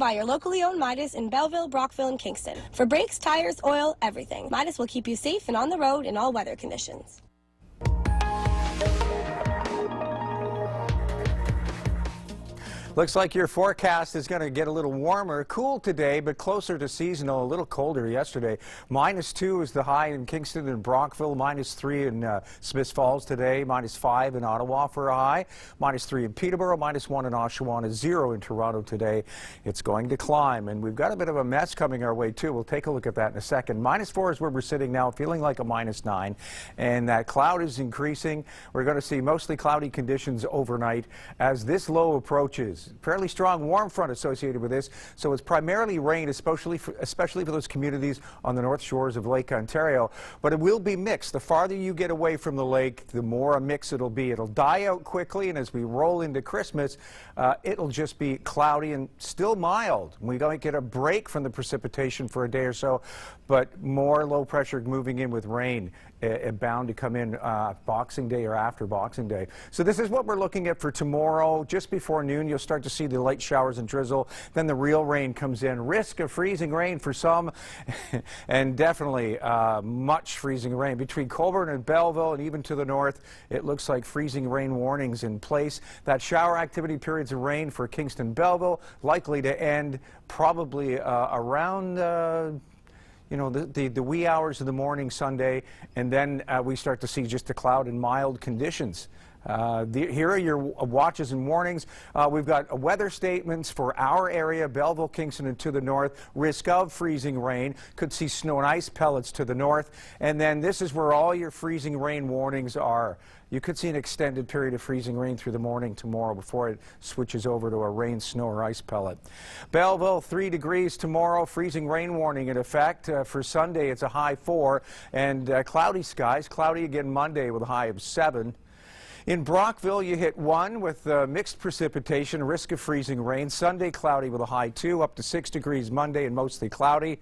By your locally owned Midas in Belleville, Brockville, and Kingston. For brakes, tires, oil, everything. Midas will keep you safe and on the road in all weather conditions. Looks like your forecast is going to get a little warmer. Cool today, but closer to seasonal. A little colder yesterday. -2 is the high in Kingston and Brockville. -3 in Smiths Falls today. -5 in Ottawa for a high. -3 in Peterborough. -1 in Oshawa. 0 in Toronto today. It's going to climb, and we've got a bit of a mess coming our way too. We'll take a look at that in a second. -4 is where we're sitting now, feeling like a -9, and that cloud is increasing. We're going to see mostly cloudy conditions overnight as this low approaches. Fairly strong warm front associated with this, so it's primarily rain, especially for those communities on the north shores of Lake Ontario. But it will be mixed. The farther you get away from the lake, the more a mix it'll be. It'll die out quickly, and as we roll into Christmas, it'll just be cloudy and still mild. We don't get a break from the precipitation for a day or so, but more low pressure moving in with rain bound to come in Boxing Day or after Boxing Day. So this is what we're looking at for tomorrow. Just before noon, you'll start to see the light showers and drizzle. Then the real rain comes in. Risk of freezing rain for some, and definitely much freezing rain. Between Colborne and Belleville and even to the north, it looks like freezing rain warnings in place. That shower activity periods of rain for Kingston, Belleville, likely to end probably around the wee hours of the morning Sunday, and then we start to see just the cloud and mild conditions. Here are your watches and warnings. We've got weather statements for our area, Belleville, Kingston, and to the north. Risk of freezing rain. Could see snow and ice pellets to the north. And then this is where all your freezing rain warnings are. You could see an extended period of freezing rain through the morning tomorrow before it switches over to a rain, snow, or ice pellet. Belleville, 3 degrees tomorrow. Freezing rain warning in effect. For Sunday, it's a high 4. And cloudy skies. Cloudy again Monday with a high of 7. In Brockville, you hit 1 with mixed precipitation, risk of freezing rain. Sunday, cloudy with a high 2, up to 6 degrees Monday and mostly cloudy.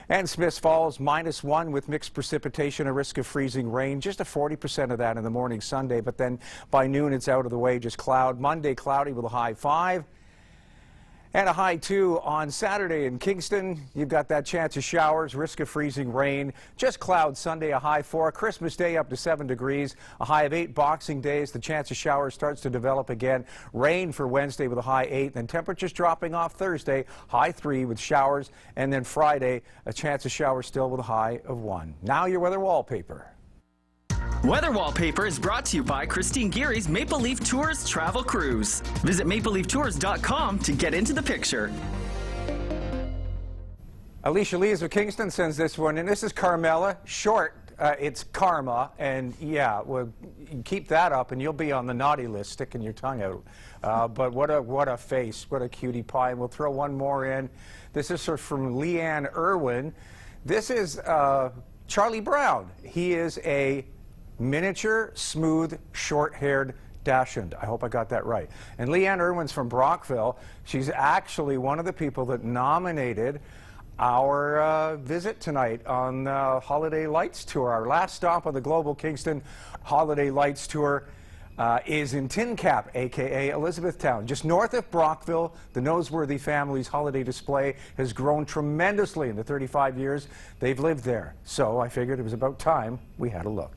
And Smiths Falls, -1 with mixed precipitation, a risk of freezing rain. Just a 40% of that in the morning Sunday, but then by noon it's out of the way, just cloud. Monday, cloudy with a high 5. And a high 2 on Saturday in Kingston. You've got that chance of showers, risk of freezing rain. Just clouds Sunday, a high 4. Christmas Day up to 7 degrees, a high of 8. Boxing Days, the chance of showers starts to develop again. Rain for Wednesday with a high 8. Then temperatures dropping off Thursday, high 3 with showers. And then Friday, a chance of showers still with a high of 1. Now your weather wallpaper. Weather Wallpaper is brought to you by Christine Geary's Maple Leaf Tours Travel Cruise. Visit mapleleaftours.com to get into the picture. Alicia Lees of Kingston sends this one, and this is Carmela. Short, it's Karma, and yeah, well, you keep that up and you'll be on the naughty list, sticking your tongue out. But what a face, what a cutie pie. And we'll throw one more in. This is from Leanne Irwin. This is Charlie Brown. He is a miniature, smooth, short-haired dachshund. I hope I got that right. And Leanne Irwin's from Brockville. She's actually one of the people that nominated our visit tonight on the Holiday Lights Tour. Our last stop on the Global Kingston Holiday Lights Tour is in Tin Cap, a.k.a. Elizabethtown. Just north of Brockville, the Noseworthy family's holiday display has grown tremendously in the 35 years they've lived there. So I figured it was about time we had a look.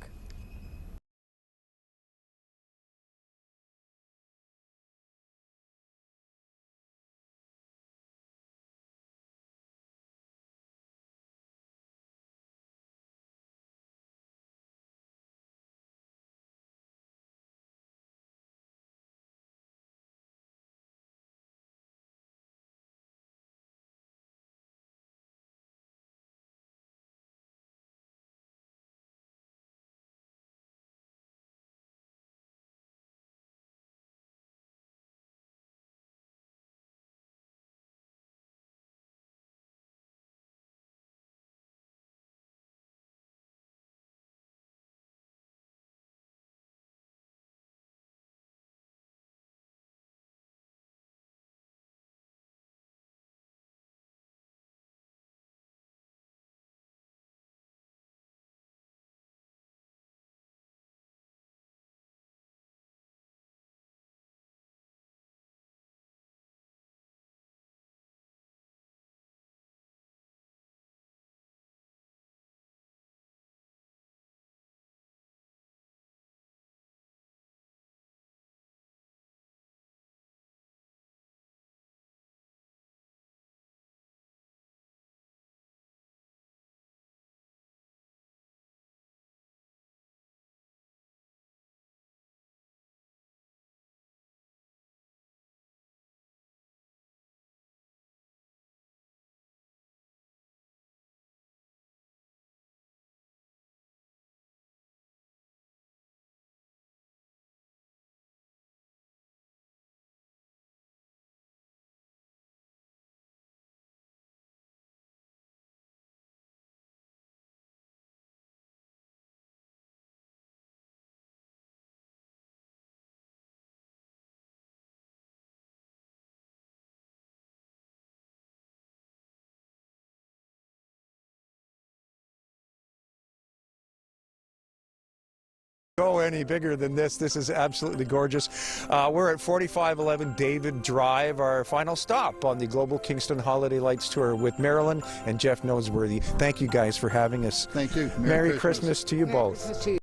Go any bigger than this. This is absolutely gorgeous. We're at 4511 David Drive, our final stop on the Global Kingston Holiday Lights Tour with Marilyn and Jeff Noseworthy. Thank you guys for having us. Thank you. Merry Christmas to you both. Christmas to you.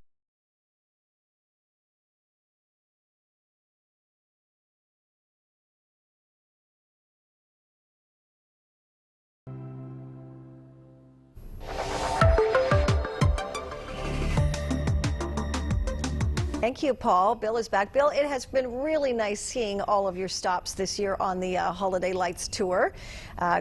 Thank you, Paul. Bill is back. Bill, it has been really nice seeing all of your stops this year on the Holiday Lights Tour.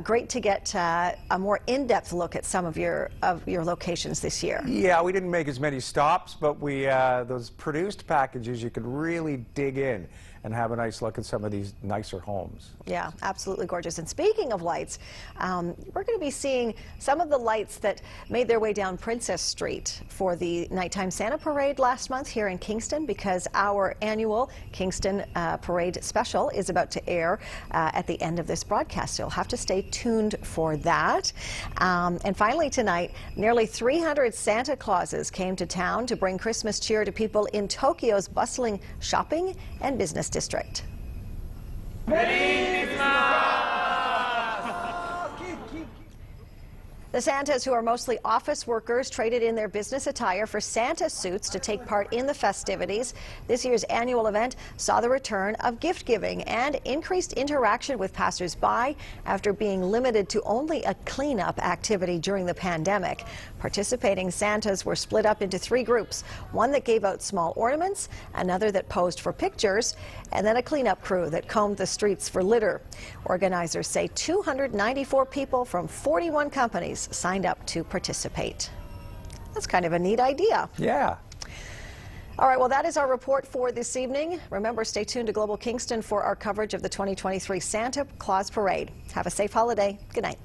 Great to get a more in-depth look at some of your locations this year. Yeah, we didn't make as many stops, but we those produced packages, you could really dig in and have a nice look at some of these nicer homes. Yeah, absolutely gorgeous. And speaking of lights, we're going to be seeing some of the lights that made their way down Princess Street for the nighttime Santa Parade last month here in Kingston, because our annual Kingston Parade special is about to air at the end of this broadcast. So you'll have to stay tuned for that. And finally tonight, nearly 300 Santa Clauses came to town to bring Christmas cheer to people in Tokyo's bustling shopping and business district. The Santas, who are mostly office workers, traded in their business attire for Santa suits to take part in the festivities. This year's annual event saw the return of gift giving and increased interaction with passers-by after being limited to only a cleanup activity during the pandemic. Participating Santas were split up into 3 groups, one that gave out small ornaments, another that posed for pictures, and then a cleanup crew that combed the streets for litter. Organizers say 294 people from 41 companies signed up to participate. That's kind of a neat idea. Yeah. All right, well, that is our report for this evening. Remember, stay tuned to Global Kingston for our coverage of the 2023 Santa Claus Parade. Have a safe holiday. Good night.